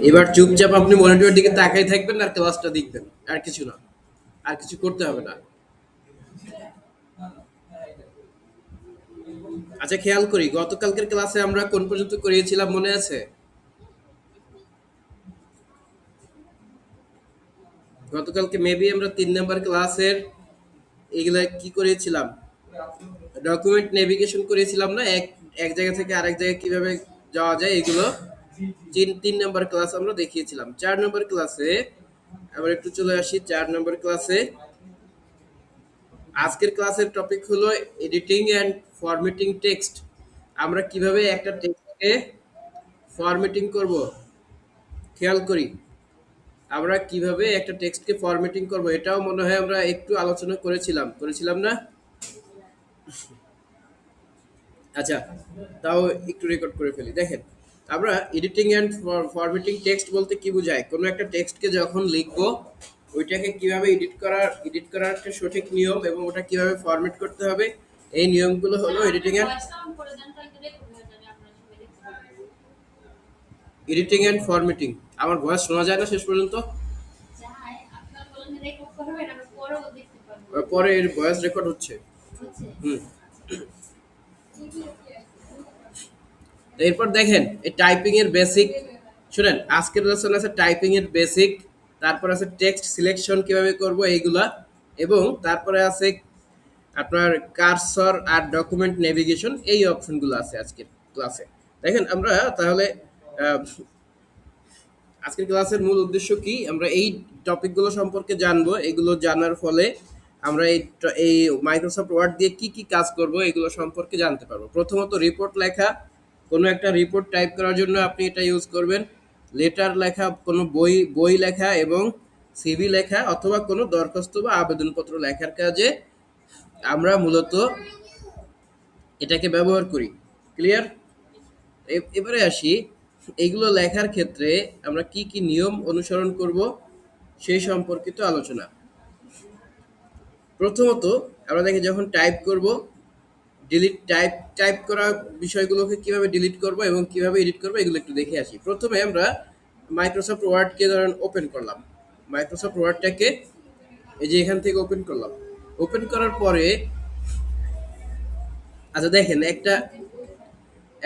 এবার চুপচাপ আপনি মনিটরের দিকে তাকাই থাকবেন আর ক্লাসটা দেখবেন, আর কিছু না, আর কিছু করতে হবে না। আচ্ছা, খেয়াল করি গতকালকের ক্লাসে আমরা কোন পর্যন্ত করিয়েছিলাম মনে আছে? গতকালকে মেবি আমরা 3 নাম্বার ক্লাসের এগুলা কি করেছিলাম, ডকুমেন্ট নেভিগেশন করেছিলাম না, এক এক জায়গা থেকে আরেক জায়গায় কিভাবে যাওয়া যায় এগুলো 3 নাম্বার ক্লাস আমরা দেখিয়েছিলাম। 4 নম্বর ক্লাসে আবার একটু চলে আসি। 4 নম্বর ক্লাসে আজকের ক্লাসের টপিক হলো এডিটিং অ্যান্ড ফরম্যাটিং টেক্সট। আমরা কিভাবে একটা টেক্সটকে ফরম্যাটিং করব, খেয়াল করি আমরা কিভাবে একটা টেক্সটকে ফরম্যাটিং করব, এটাও মনে হয় আমরা একটু আলোচনা করেছিলাম না? আচ্ছা, তাও একটু রেকর্ড করে ফেলি। দেখেন, আমরা এডিটিং অ্যান্ড ফরম্যাটিং টেক্সট বলতে কি বোঝায়, কোনো একটা টেক্সটকে যখন লিখবো ওইটাকে কিভাবে এডিট করার একটা সঠিক নিয়ম এবং ওটা কিভাবে ফরম্যাট করতে হবে, এই নিয়মগুলো হলো এডিটিং অ্যান্ড ফরম্যাটিং। আমার ভয়েস শোনা যায় না শেষ পর্যন্ত? পরে এর ভয়েস রেকর্ড হচ্ছে। হুম। তো এরপর দেখেন এই টাইপিং এর বেসিক, শুনেন আজকের লেসন আছে টাইপিং এর বেসিক, তারপর আছে টেক্সট সিলেকশন কিভাবে করব এইগুলা, এবং তারপরে আছে আপনার কারসর আর ডকুমেন্ট নেভিগেশন, এই অপশনগুলো আছে আজকের ক্লাসে। দেখেন আমরা তাহলে আহ, আজকের ক্লাসের মূল উদ্দেশ্য কি, আমরা এই টপিকগুলো সম্পর্কে জানবো। এগুলো জানার ফলে আমরা এই মাইক্রোসফট ওয়ার্ড দিয়ে কি কি কাজ করব এগুলো সম্পর্কে জানতে পারবো। প্রথমত রিপোর্ট লেখা, কোনো একটা রিপোর্ট টাইপ করার জন্য আপনি এটা ইউজ করবেন। লেটার লেখা, কোনো বই বই লেখা এবং সিভি লেখা অথবা কোনো দরখাস্ত বা আবেদনপত্র লেখার কাজে আমরা মূলত এটাকে ব্যবহার করি। ক্লিয়ার? এবারে আসি, এইগুলো লেখার ক্ষেত্রে আমরা কি কি নিয়ম অনুসরণ করব সেই সম্পর্কিত আলোচনা। প্রথমত আমরা দেখি যখন টাইপ করব, টাইপ করা বিষয়গুলোকে কিভাবে ডিলিট করব এবং কিভাবে এডিট করব এগুলো একটু দেখে আসি। প্রথমে আমরা মাইক্রোসফট ওয়ার্ডকে ধরেন ওপেন করলাম, মাইক্রোসফট ওয়ার্ডটাকে এই যে এখান থেকে ওপেন করলাম। ওপেন করার পরে আচ্ছা দেখেন একটা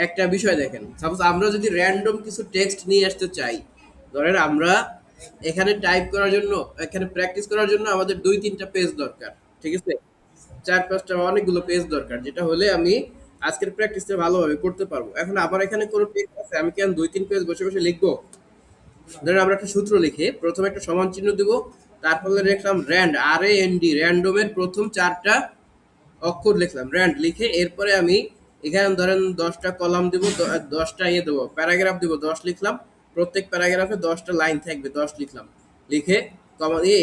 একটা বিষয় দেখেন, সাপোজ আমরা যদি র্যান্ডম কিছু টেক্সট নিয়ে আসতে চাই, ধরেন আমরা এখানে টাইপ করার জন্য, এখানে প্র্যাকটিস করার জন্য আমাদের 2-3টা পেজ দরকার, ঠিক আছে? 4-5টা অনেকগুলো পেজ দরকার, যেটা হলে আমি আজকের প্র্যাকটিসটা ভালোভাবে করতে পারবো। এখন আমার এখানে কোনো টেক্সট আছে, আমি কেন 2-3 পেজ বসে বসে লিখবো? ধরেন আমরা একটা সূত্র লিখে প্রথমে একটা সমান চিহ্ন দিব, তারপরে লিখলাম র্যান্ডমের প্রথম 4টা অক্ষর লিখলাম, র্যান্ড লিখে এরপরে আমি এখানে ধরেন 10টা কলাম দিব, 10টা দেবো, প্যারাগ্রাফ দিব, 10 লিখলাম, প্রত্যেক প্যারাগ্রাফে 10টা লাইন থাকবে, 10 লিখলাম, লিখে কমা দিয়ে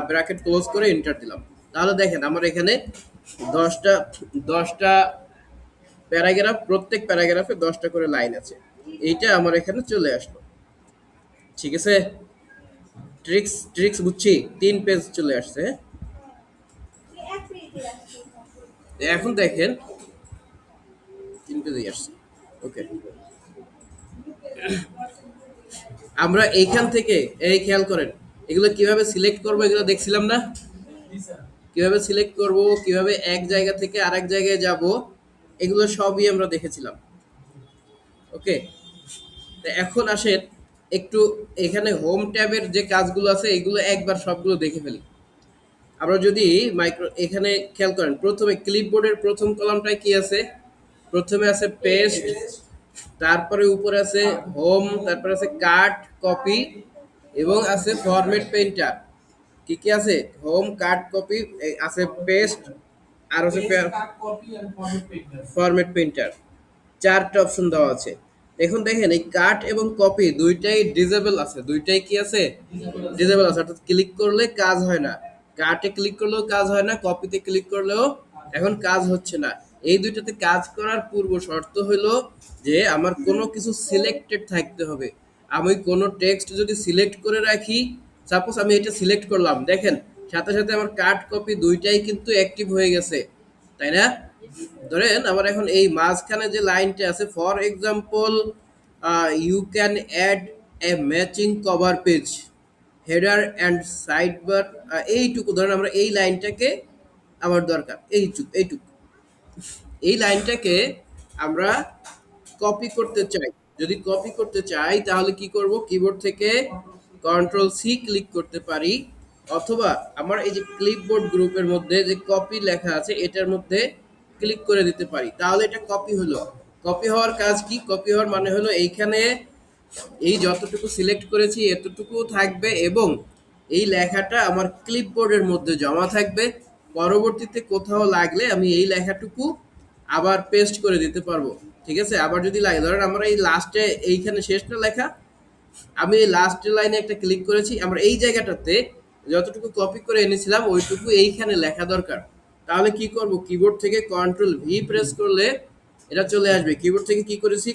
ব্র্যাকেট ক্লোজ করে এন্টার দিলাম। তাহলে দেখেন আমার এখানে 10টা 10টা প্যারাগ্রাফ, প্রত্যেক প্যারাগ্রাফে 10টা করে লাইন আছে, এইটা আমার এখানে চলে আসলো। ঠিক আছে? ট্রিক্স ট্রিক্স বুঝছি, 3 পেজ চলে আসছে। এখন দেখেন 3 পেজে আসছে। ওকে, আমরা এইখান থেকে এই খেয়াল করেন এগুলো কিভাবে সিলেক্ট করব এগুলো দেখছিলাম না? কিভাবে সিলেক্ট করব, কিভাবে এক জায়গা থেকে আরেক জায়গায় যাব, এগুলো সবই আমরা দেখেছিলাম। ওকে, তো এখন আসেন একটু এখানে হোম ট্যাবের যে কাজগুলো আছে এগুলো একবার সবগুলো দেখে ফেলি। আমরা যদি এখানে খেয়াল করেন, প্রথমে ক্লিপবোর্ডের প্রথম কলামটায় কি আছে? প্রথমে আছে পেস্ট, তারপরে উপরে আছে হোম, তারপরে আছে কাট, কপি এবং আছে ফরম্যাট পেইন্টার। কি কি আছে? হোম, কাট, কপি, আছে পেস্ট, আর আছে ফরম্যাট পেইন্টার। 4টা অপশন দেওয়া আছে। এখন দেখেন এই কাট এবং কপি দুইটাই ডিজেবল আছে, দুইটাই কি আছে? ডিজেবল আছে, অর্থাৎ ক্লিক করলে কাজ হয় না। কাটে ক্লিক করলেও কাজ হয় না, কপিতে ক্লিক করলেও এখন কাজ হচ্ছে না। এই দুইটাতে কাজ করার পূর্ব শর্ত হলো যে আমার কোনো কিছু সিলেক্টেড থাকতে হবে। আমি কোনো টেক্সট যদি সিলেক্ট করে রাখি, সাপোজ আমি এটা সিলেক্ট করলাম, দেখেন সাথে সাথে আমার কাট কপি দুইটাই কিন্তু অ্যাক্টিভ হয়ে গেছে, তাই না? ধরেন আমার এখন এই মাঝখানে যে লাইনটা আছে, for example you can add a matching cover page header and side bar. এইটুকু ধরেন আমরা এই লাইনটাকে আমার দরকার, এইটুকু এই লাইনটাকে আমরা কপি করতে চাই। যদি কপি করতে চাই তাহলে কি করব, কিবোর্ড থেকে কন্ট্রোল সি ক্লিক করতে পারি, অথবা আমার এই যে ক্লিপবোর্ড গ্রুপের মধ্যে যে কপি লেখা আছে এটার মধ্যে ক্লিক করে দিতে পারি, তাহলে এটা কপি হলো। কপি হওয়ার কাজ কি, কপি হওয়ার মানে হলো এইখানে এই যতটুকু সিলেক্ট করেছি এতটুকু থাকবে এবং এই লেখাটা আমার ক্লিপবোর্ডের মধ্যে জমা থাকবে। পরবর্তীতে কোথাও লাগলে আমি এই লেখাটুকু আবার পেস্ট করে দিতে পারবো। ঠিক আছে, আবার যদি লাগে, ধরেন আমরা এই লাস্টে এইখানে শেষটা লেখা, আমি এই লাস্ট লাইনে একটা ক্লিক করেছি, আমরা এই জায়গাটাতে যতটুকু কপি করে এনেছিলাম ওইটুকু এইখানে লেখা দরকার। তাহলে কি করব, কিবোর্ড থেকে কন্ট্রোল ভি প্রেস করলে এটা চলে আসবে। কিবোর্ড থেকে কি করেছি,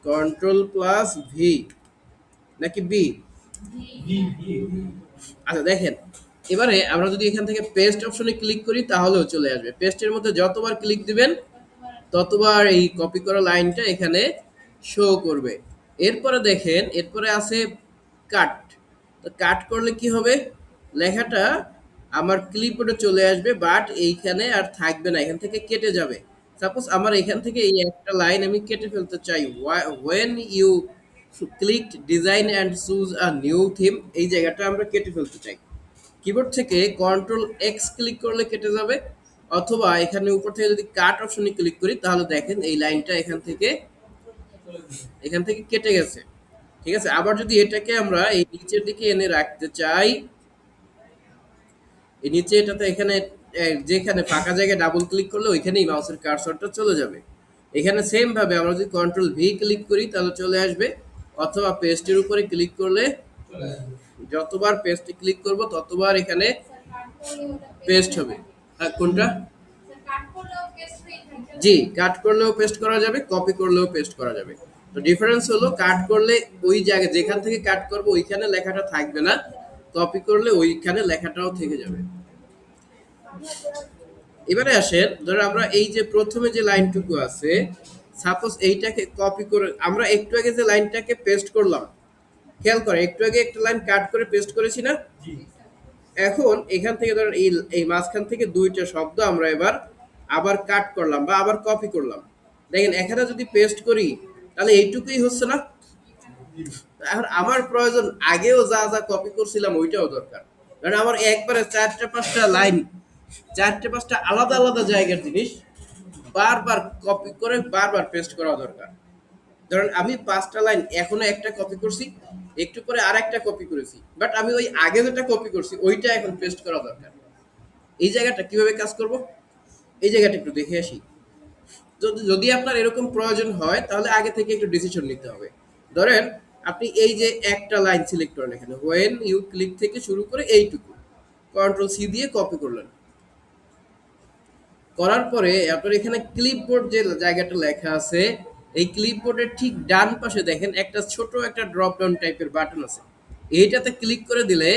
কন্ট্রোল প্লাস ভি নাকি বি, আচ্ছা দেখেন, এবারে আমরা যদি এখান থেকে পেস্ট অপশনে ক্লিক করি তাহলেও চলে আসবে। পেস্টের মধ্যে যতবার ক্লিক দিবেন ততবার এই কপি করা লাইনটা এখানে শো করবে। এরপরে দেখেন, এরপরে আছে কাট। তো কাট করলে কি হবে, লেখাটা আমার ক্লিপবোর্ডে চলে আসবে, বাট এইখানে আর থাকবে না, এখান থেকে কেটে যাবে। সাপোজ আমার এখান থেকে এই একটা লাইন আমি কেটে ফেলতে চাই, when you clicked design and choose a new theme, এই জায়গাটা আমরা কেটে ফেলতে চাই। কিবোর্ড থেকে কন্ট্রোল এক্স ক্লিক করলে কেটে যাবে, অথবা এখানে উপর থেকে যদি কাট অপশনে ক্লিক করি তাহলে দেখেন এই লাইনটা এখান থেকে কেটে গেছে। ঠিক আছে, আবার যদি এটাকে আমরা এই নিচের দিকে এনে রাখতে চাই, এই নিচে এটাতে এখানে যেখানে ফাঁকা জায়গায় ডাবল ক্লিক করলে ওইখানেই মাউসের কার্সরটা চলে যাবে। এখানে সেম ভাবে আমরা যদি কন্ট্রোল ভি ক্লিক করি তাহলে চলে আসবে, অথবা পেস্টের উপরে ক্লিক করলে যতবার পেস্টে ক্লিক করব ততবার এখানে পেস্ট হবে। আর কোনটা, জি, কাট করলেও পেস্ট করা যাবে, কপি করলেও পেস্ট করা যাবে। তো ডিফারেন্স হলো কাট করলে ওই জায়গায় যেখান থেকে কাট করব ওইখানে লেখাটা থাকবে না, কপি করলে ওইখানে লেখাটাও থেকে যাবে। এবারে আসেন, ধরো আমরা এই যে প্রথমে যে লাইনটুকু আছে, সাপোজ এইটাকে কপি করে আমরা একটু আগে যে লাইনটাকে পেস্ট করলাম, খেয়াল করে একটু আগে একটা লাইন কাট করে পেস্ট করেছি না, এখন এখান থেকে ধরেন এই এই মাঝখান থেকে দুইটা শব্দ আমরা এবার আবার কাট করলাম বা আবার কপি করলাম। দেখেন এখানে যদি পেস্ট করি তাহলে এইটুকুই হচ্ছে না। এখন আমার প্রয়োজন আগেও যা যা কপি করছিলাম ওইটাও দরকার, কারণ আমার একবারে চারটে পাঁচটা আলাদা আলাদা জায়গার জিনিস বারবার কপি করে বারবার পেস্ট করা দরকার। ধরেন আমি 5টা লাইন এখনো একটা কপি করছি, একটু পরে আরেকটা কপি করেছি, বাট আমি ওই আগে যেটা কপি করছি ওইটা এখন পেস্ট করা দরকার। এই জায়গাটা কিভাবে কাজ করব, এই জায়গাটা একটু দেখে আসি। যদি আপনার এরকম প্রয়োজন হয় তাহলে আগে থেকে একটু ডিসিশন নিতে হবে। ধরেন আপনি এই যে একটা লাইন সিলেক্ট করেন, এখানে when you click থেকে শুরু করে এইটুকু কন্ট্রোল সি দিয়ে কপি করলেন, করার পরে আপনার এখানে ক্লিপবোর্ড যে জায়গাটা লেখা আছে, এই ক্লিপবোর্ডের ঠিক ডান পাশে দেখেন একটা ছোট একটা ড্রপ ডাউন টাইপের বাটন আছে, এইটাতে ক্লিক করে দিলে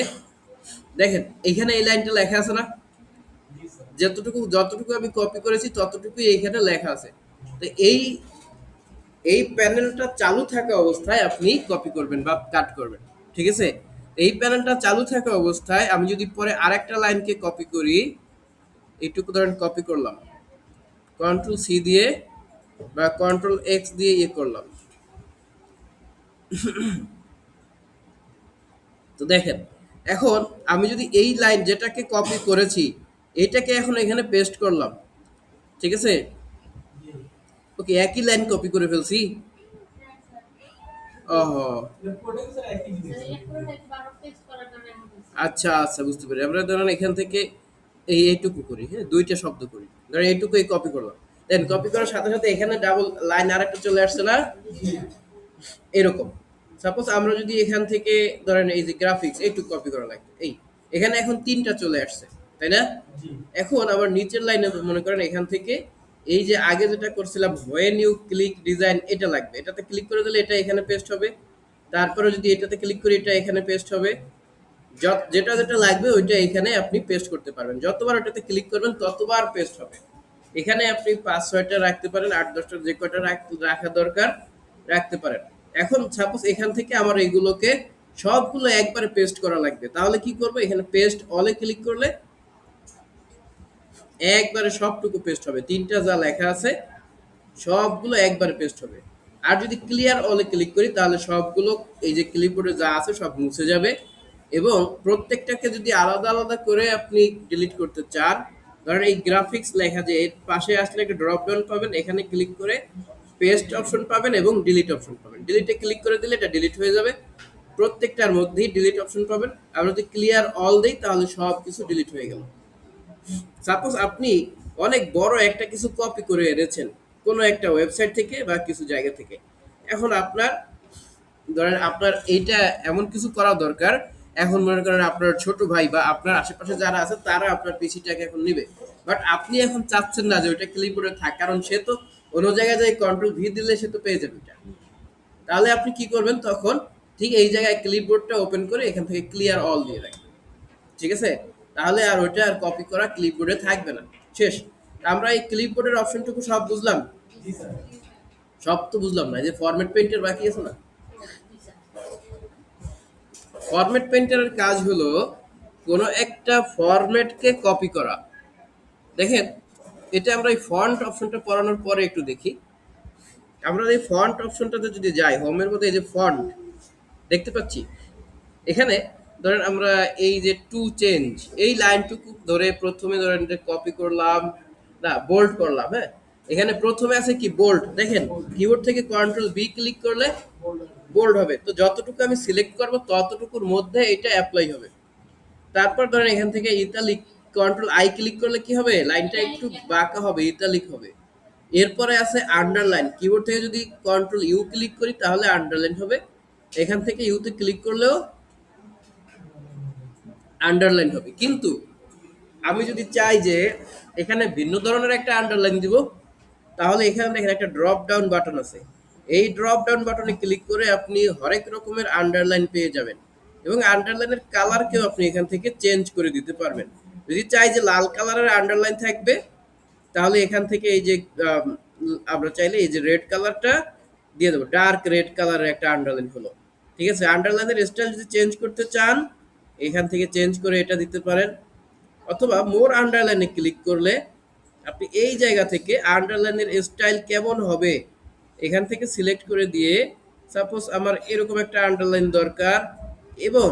দেখেন এখানে এই লাইনটা লেখা আছে না, যতটুকু আমি কপি করেছি ততটুকুই এইখানে লেখা আছে। তো এই প্যানেলটা চালু থাকা অবস্থায় আপনি কপি করবেন বা কাট করবেন। ঠিক আছে, এই প্যানেলটা চালু থাকা অবস্থায় আমি যদি পরে আরেকটা লাইনকে কপি করি, এইটুকু ধরেন কপি করলাম, কন্ট্রোল সি দিয়ে বা কন্ট্রোল এক্স দিয়ে ইয়ে করলাম, তো দেখেন এখন আমি যদি এই লাইন যেটাকে কপি করেছি এটাকে এখন এখানে পেস্ট করলাম, ঠিক আছে, ওকে একই লাইন কপি করে ফেলছি। ওহো, আচ্ছা আচ্ছা, বুঝতে পারি। আমরা ধরেন এখান থেকে এইটুকু করি, হ্যাঁ দুইটা শব্দ করি, ধরেন এইটুকুই কপি করলাম, দেন কপি করার সাথে সাথে এখানে ডাবল লাইন আরেকটা চলে আসছে না, এরকম। সাপোজ আমরা যদি এখান থেকে ধরেন এই যে গ্রাফিক্স এইটুকু কপি করা লাগবে, এখানে এখন তিনটা চলে আসছে, তাই না? এখন আবার নিচের লাইনে মনে করেন এখান থেকে এই যে আগে যেটা করছিলাম when you click design এটা লাগবে, এটাতে ক্লিক করে দিলে এটা এখানে পেস্ট হবে, তারপরে যদি এটাতে ক্লিক করি এটা এখানে পেস্ট হবে, যেটা যেটা লাগবে ওইটা এখানে আপনি পেস্ট করতে পারবেন, যতবার ওটাতে ক্লিক করবেন ততবার পেস্ট হবে। এখানে আপনি 5-6টা রাখতে পারেন, 8-10টা যে কয়টা রাখা দরকার রাখতে পারেন। এখন সাপোজ এখান থেকে আমার এইগুলোকে সবগুলো একবারে পেস্ট করা লাগবে, তাহলে কি করবো, এখানে পেস্ট অলে ক্লিক করলে একবারে সবটুকু পেস্ট হবে, তিনটা যা লেখা আছে সবগুলো একবারে পেস্ট হবে। আর যদি ক্লিয়ার অলে ক্লিক করি তাহলে সবগুলো এই যে ক্লিপবোর্ডে যা আছে সব মুছে যাবে। এবং প্রত্যেকটাকে যদি আলাদা আলাদা করে আপনি ডিলিট করতে চান, ধরেন এই গ্রাফিক্স লেখা যে এর পাশে আসলে একটা ড্রপ ডাউন পাবেন, এখানে ক্লিক করে পেস্ট অপশন পাবেন এবং ডিলিট অপশন পাবেন। ডিলিটে ক্লিক করে দিলে এটা ডিলিট হয়ে যাবে, প্রত্যেকটার মধ্যেই ডিলিট অপশন পাবেন। আমরা যদি ক্লিয়ার অল দিই তাহলে সব কিছু ডিলিট হয়ে গেল। সাপোজ আপনি অনেক বড় একটা কিছু কপি করে এনেছেন কোনো একটা ওয়েবসাইট থেকে বা কিছু জায়গা থেকে, এখন আপনার ধরেন আপনার এইটা এমন কিছু করা দরকার, এখন মনে করেন আপনার ছোট ভাই বা আপনার আশেপাশে যারা আছে তারা আপনার পিসিটাকে এখন নিবে, বাট আপনি এখন চাচ্ছেন না যে ওইটা ক্লিপবোর্ডে থাক, কারণ সে তো অন্য জায়গায় যায় কন্ট্রোল ভি দিলে সে তো পেয়ে যাবে ওটা। তাহলে আপনি কি করবেন তখন, ঠিক এই জায়গায় ক্লিপবোর্ডটা ওপেন করে এখান থেকে ক্লিয়ার অল দিয়ে রাখবেন, ঠিক আছে? তাহলে আর ওইটা আর কপি করা ক্লিপবোর্ডে থাকবে না, শেষ। আমরা এই ক্লিপবোর্ডের অপশনটুকু সব বুঝলাম? সব তো বুঝলাম না, এই যে ফরম্যাট পেইন্টের বাকি আছে না। ফরম্যাট পেইন্টারের কাজ হলো কোনো একটা ফরম্যাটকে কপি করা। দেখেন, এটা আমরা এই ফন্ট অপশনটা পড়ানোর পরে একটু দেখি। আমরা এই ফন্ট অপশনটাতে যদি যাই, হোমের মধ্যে এই যে ফন্ট দেখতে পাচ্ছি, এখানে ধরেন আমরা এই যে টু চেঞ্জ এই লাইনটুকু ধরে প্রথমে ধরেন কপি করলাম, না বোল্ড করলাম, হ্যাঁ, এখানে প্রথমে আছে কি বোল্ড, দেখেন কিবোর্ড থেকে কন্ট্রোল বি ক্লিক করলে বোল্ড হবে, তো যতটুকু আমি সিলেক্ট করব ততটুকুর মধ্যে এটা অ্যাপ্লাই হবে। তারপর ধরেন এখান থেকে ইতালিক কন্ট্রোল আই ক্লিক করলে কি হবে, লাইনটা একটু বাঁকা হবে, ইতালিক হবে। এরপরে আছে আন্ডারলাইন, কিবোর্ড থেকে যদি কন্ট্রোল ইউ ক্লিক করি তাহলে আন্ডারলাইন হবে, এখান থেকে ইউতে ক্লিক করলেও আন্ডারলাইন হবে। কিন্তু আমি যদি চাই যে এখানে ভিন্ন ধরনের একটা আন্ডারলাইন দিব, তাহলে এখানে দেখেন একটা ড্রপ ডাউন বাটন আছে, এই ড্রপ ডাউন বাটনে ক্লিক করে আপনি হরেক রকমের আন্ডারলাইন পেয়ে যাবেন, এবং আন্ডারলাইনের কালারকেও আপনি এখান থেকে চেঞ্জ করে দিতে পারবেন। যদি চাই যে লাল কালারের আন্ডারলাইন থাকবে, তাহলে এখান থেকে এই যে আমরা চাইলে এই যে রেড কালারটা দিয়ে দেবো, ডার্ক রেড কালারের একটা আন্ডারলাইন হলো, ঠিক আছে? আন্ডারলাইনের স্টাইল যদি চেঞ্জ করতে চান এখান থেকে চেঞ্জ করে এটা দিতে পারেন, অথবা মোর আন্ডারলাইনে ক্লিক করলে আপনি এই জায়গা থেকে আন্ডারলাইনের স্টাইল কেমন হবে এখান থেকে সিলেক্ট করে দিয়ে, সাপোজ আমার এরকম একটা আন্ডারলাইন দরকার এবং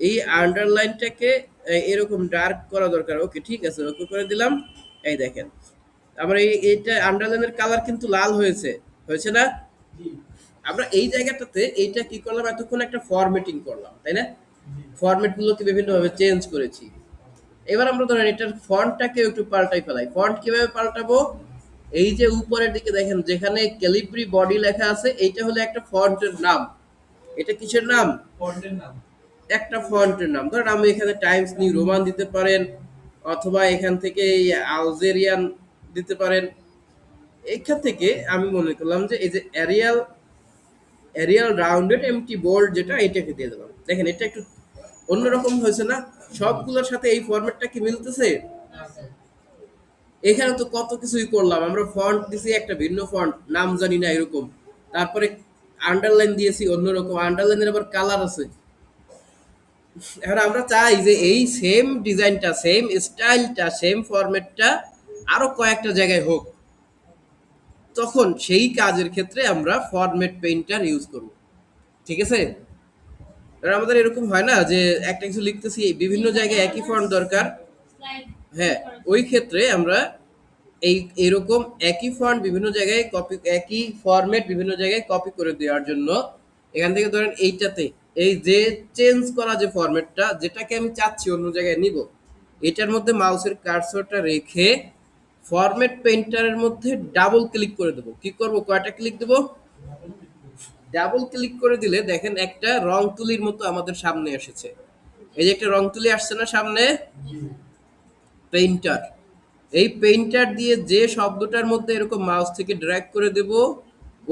এই আন্ডারলাইনটাকে এরকম ডার্ক করা দরকার, ওকে ঠিক আছে, ওকে করে দিলাম। এই দেখেন আবার এইটা আন্ডারলাইনের কালার কিন্তু লাল হয়েছে, হয়েছে না? আমরা এই জায়গাটাতে এইটা কি করলাম, এতক্ষণ একটা ফরম্যাটিং করলাম, তাই না? ফরম্যাট গুলোকে বিভিন্ন ভাবে চেঞ্জ করেছি। এবার আমরা ধরেন এটার ফন্টটাকে একটু পাল্টাই ফেলাই। ফন্ট কিভাবে পাল্টাবো, এই যে উপরের দিকে দেখেন যেখানে ক্যালিব্রি বডি লেখা আছে, এইটা হলো একটা ফন্টের নাম। এটা কিসের নাম? ফন্টের নাম, একটা ফন্টের নাম। ধরেন আমি এখানে টাইমস নিউ রোমান দিতে পারেন, অথবা এখান থেকে এই আলজেরিয়ান দিতে পারেন। এইখান থেকে আমি মনে করলাম যে এই যে Arial Arial rounded MT bold, যেটা এটাকে দিয়ে দিলাম। দেখেন এটা একটু অন্যরকম হয়েছে না? সবগুলোর সাথে এই ফরম্যাটটা কি মিলতেছে? এখানে তো কত কিছুই করলাম, আমরা ফন্ট দিছি একটা ভিন্ন ফন্ট, নাম জানি না এরকম, তারপরে আন্ডারলাইন দিয়েছি অন্যরকম, আন্ডারলাইনের আবার কালার আছে। এখন আমরা চাই যে এই সেম ডিজাইনটা, সেম স্টাইলটা, সেম ফরম্যাটটা আরো কয়েকটা জায়গায় হোক, তখন সেই কাজের ক্ষেত্রে আমরা ফরম্যাট পেইন্টার ইউজ করব, ঠিক আছে? কারণ আমাদের এরকম হয় না যে একটা কিছু লিখতেছি বিভিন্ন জায়গায় একই ফন্ট দরকার, হ্যাঁ, ওই ক্ষেত্রে আমরা এই এরকম একই ফন্ট বিভিন্ন জায়গায় কপি, একই ফরম্যাট বিভিন্ন জায়গায় কপি করে দেওয়ার জন্য এখান থেকে ধরেন এইটাতে এই যে চেঞ্জ করা যে ফরম্যাটটা, যেটাকে আমি চাচ্ছি অন্য জায়গায় নিব, এটার মধ্যে মাউসের কার্সরটা রেখে ফরম্যাট পেইন্টারের মধ্যে ডাবল ক্লিক করে দেবো। কি করব, কয়টা ক্লিক দেবো? ডাবল ক্লিক করে দিলে দেখেন একটা রং তুলির মতো আমাদের সামনে এসেছে। এই যে একটা রং তুলি আসছে না সামনে, পেইন্টার। এই পেইন্টার দিয়ে যে শব্দটার মধ্যে এরকম মাউস থেকে ড্র্যাগ করে দেব,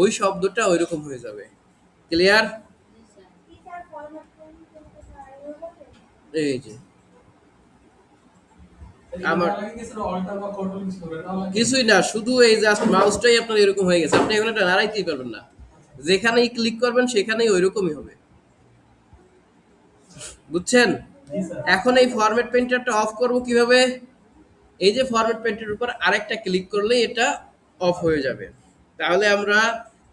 ওই শব্দটা ওইরকম হয়ে যাবে। ক্লিয়ার? এই যে আমার কিছুই না, শুধু এই জাস্ট মাউসটাই আপনার এরকম হয়ে গেছে, আপনি এখন এটা নাড়াইতেই পারবেন না। যেখানেই ক্লিক করবেন সেখানেই ওইরকমই হবে। বুঝছেন? এখন এই ফরম্যাট পেইন্টারটা অফ করব কিভাবে? এই যে ফরম্যাট পেইন্টের উপর আরেকটা ক্লিক করলে এটা অফ হয়ে যাবে। তাহলে আমরা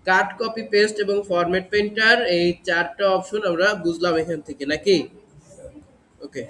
কাট, কপি, পেস্ট এবং ফরম্যাট পেইন্টার এই ৪ টা অপশন আমরা বুঝলাম এখান থেকে নাকি? ওকে।